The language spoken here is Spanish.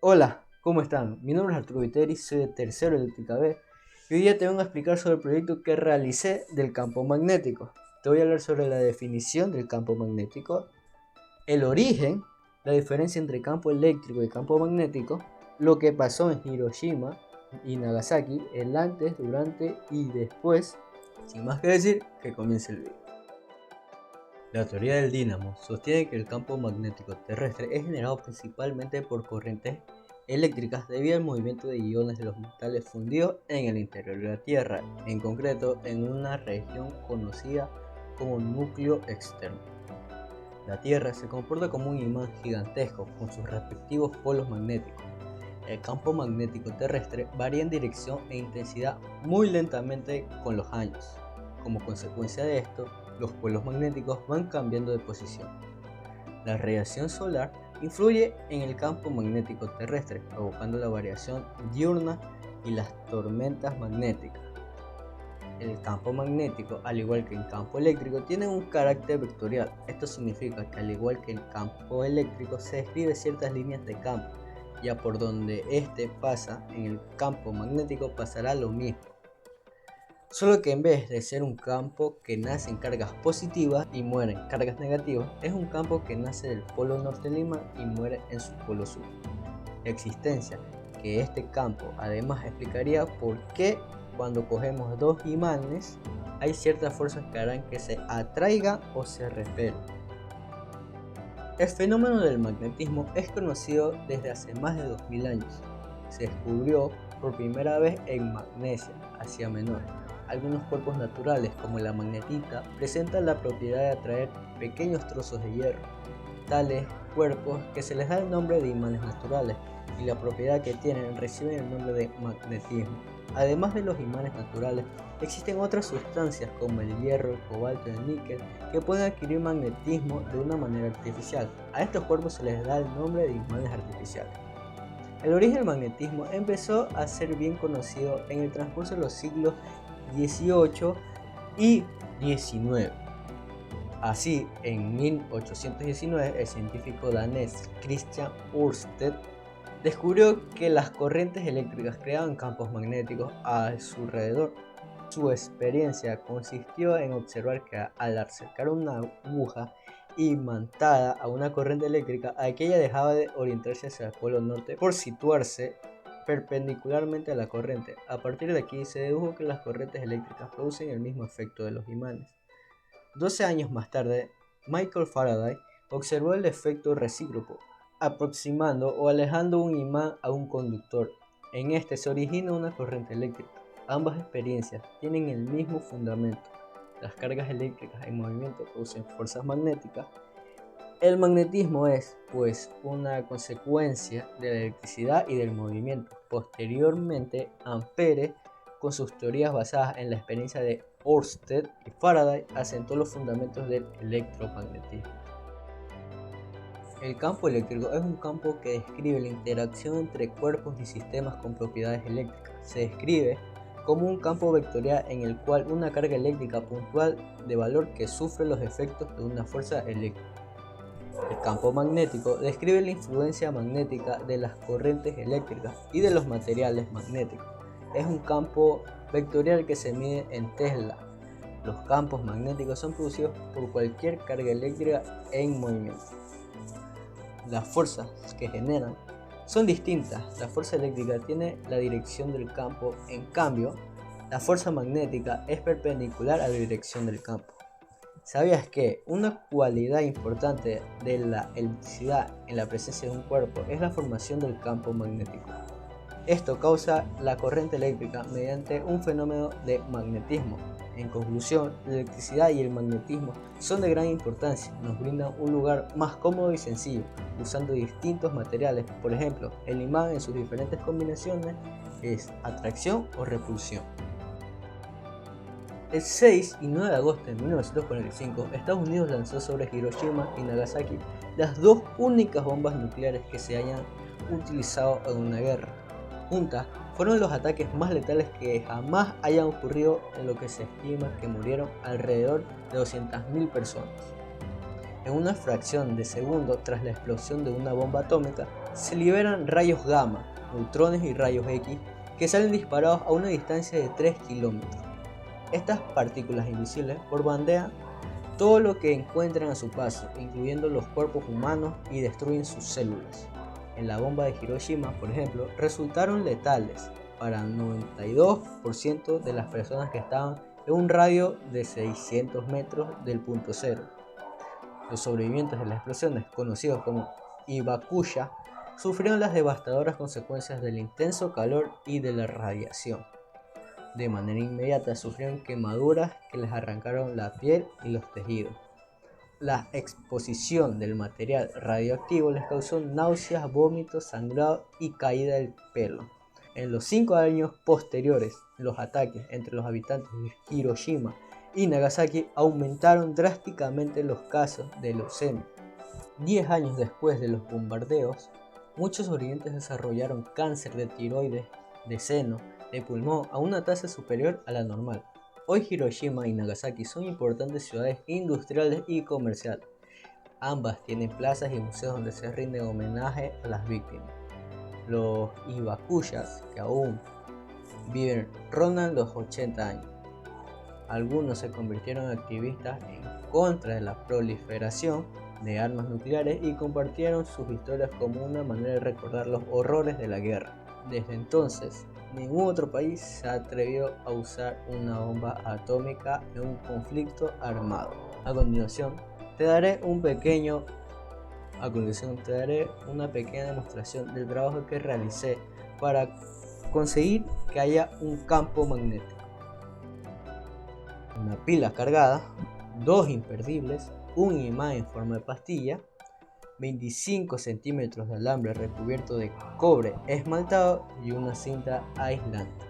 Hola, ¿cómo están? Mi nombre es Arturo Viteri, soy de tercero Eléctrica B y hoy día te vengo a explicar sobre el proyecto que realicé del campo magnético. Te voy a hablar sobre la definición del campo magnético, el origen, la diferencia entre campo eléctrico y campo magnético, lo que pasó en Hiroshima y Nagasaki, el antes, durante y después. Sin más que decir, que comience el video. La teoría del dínamo sostiene que el campo magnético terrestre es generado principalmente por corrientes eléctricas debido al movimiento de iones de los metales fundidos en el interior de la Tierra, en concreto en una región conocida como núcleo externo. La Tierra se comporta como un imán gigantesco con sus respectivos polos magnéticos. El campo magnético terrestre varía en dirección e intensidad muy lentamente con los años. Como consecuencia de esto, los polos magnéticos van cambiando de posición. La radiación solar influye en el campo magnético terrestre, provocando la variación diurna y las tormentas magnéticas. El campo magnético, al igual que el campo eléctrico, tiene un carácter vectorial. Esto significa que al igual que el campo eléctrico, se describe ciertas líneas de campo. Ya por donde este pasa en el campo magnético pasará lo mismo. Solo que en vez de ser un campo que nace en cargas positivas y muere en cargas negativas, es un campo que nace del polo norte del imán y muere en su polo sur. La existencia que este campo además explicaría por qué cuando cogemos dos imanes hay ciertas fuerzas que harán que se atraigan o se repelen. El fenómeno del magnetismo es conocido desde hace más de 2000 años. Se descubrió por primera vez en Magnesia, Asia Menor. Algunos cuerpos naturales, como la magnetita, presentan la propiedad de atraer pequeños trozos de hierro. Tales cuerpos, que se les da el nombre de imanes naturales, y la propiedad que tienen reciben el nombre de magnetismo. Además de los imanes naturales, existen otras sustancias como el hierro, el cobalto y el níquel que pueden adquirir magnetismo de una manera artificial. A estos cuerpos se les da el nombre de imanes artificiales. El origen del magnetismo empezó a ser bien conocido en el transcurso de los siglos XVIII y XIX. Así, en 1819, el científico danés Christian Ørsted descubrió que las corrientes eléctricas creaban campos magnéticos a su alrededor. Su experiencia consistió en observar que al acercar una aguja imantada a una corriente eléctrica, aquella dejaba de orientarse hacia el polo norte por situarse perpendicularmente a la corriente. A partir de aquí se dedujo que las corrientes eléctricas producen el mismo efecto de los imanes. 12 años más tarde, Michael Faraday observó el efecto recíproco, aproximando o alejando un imán a un conductor. En este se origina una corriente eléctrica. Ambas experiencias tienen el mismo fundamento. Las cargas eléctricas en movimiento producen fuerzas magnéticas. El magnetismo es, pues, una consecuencia de la electricidad y del movimiento. Posteriormente, Ampère, con sus teorías basadas en la experiencia de Ørsted y Faraday, asentó los fundamentos del electromagnetismo. El campo eléctrico es un campo que describe la interacción entre cuerpos y sistemas con propiedades eléctricas. Se describe como un campo vectorial en el cual una carga eléctrica puntual de valor que sufre los efectos de una fuerza eléctrica. El campo magnético describe la influencia magnética de las corrientes eléctricas y de los materiales magnéticos. Es un campo vectorial que se mide en Tesla. Los campos magnéticos son producidos por cualquier carga eléctrica en movimiento. Las fuerzas que generan son distintas. La fuerza eléctrica tiene la dirección del campo, en cambio, la fuerza magnética es perpendicular a la dirección del campo. ¿Sabías que una cualidad importante de la electricidad en la presencia de un cuerpo es la formación del campo magnético? Esto causa la corriente eléctrica mediante un fenómeno de magnetismo. En conclusión, la electricidad y el magnetismo son de gran importancia, nos brindan un lugar más cómodo y sencillo, usando distintos materiales. Por ejemplo, el imán en sus diferentes combinaciones es atracción o repulsión. El 6 y 9 de agosto de 1945, Estados Unidos lanzó sobre Hiroshima y Nagasaki las dos únicas bombas nucleares que se hayan utilizado en una guerra. Juntas, fueron los ataques más letales que jamás hayan ocurrido, en lo que se estima que murieron alrededor de 200.000 personas. En una fracción de segundo tras la explosión de una bomba atómica, se liberan rayos gamma, neutrones y rayos X que salen disparados a una distancia de 3 kilómetros. Estas partículas invisibles borbandean todo lo que encuentran a su paso, incluyendo los cuerpos humanos, y destruyen sus células. En la bomba de Hiroshima, por ejemplo, resultaron letales para 92% de las personas que estaban en un radio de 600 metros del punto cero. Los sobrevivientes de las explosiones, conocidos como Hibakusha, sufrieron las devastadoras consecuencias del intenso calor y de la radiación. De manera inmediata sufrieron quemaduras que les arrancaron la piel y los tejidos. La exposición del material radioactivo les causó náuseas, vómitos, sangrado y caída del pelo. En los 5 años posteriores, los ataques entre los habitantes de Hiroshima y Nagasaki aumentaron drásticamente los casos de leucemia. 10 años después de los bombardeos, muchos sobrevivientes desarrollaron cáncer de tiroides, de seno, de pulmón a una tasa superior a la normal. Hoy Hiroshima y Nagasaki son importantes ciudades industriales y comerciales. Ambas tienen plazas y museos donde se rinde homenaje a las víctimas. Los Hibakushas, que aún viven, rondan los 80 años. Algunos se convirtieron en activistas en contra de la proliferación de armas nucleares y compartieron sus historias como una manera de recordar los horrores de la guerra. Desde entonces, ningún otro país se atrevió a usar una bomba atómica en un conflicto armado. A continuación, te daré una pequeña demostración del trabajo que realicé para conseguir que haya un campo magnético. Una pila cargada, 2 imperdibles, un imán en forma de pastilla, 25 centímetros de alambre recubierto de cobre esmaltado y una cinta aislante.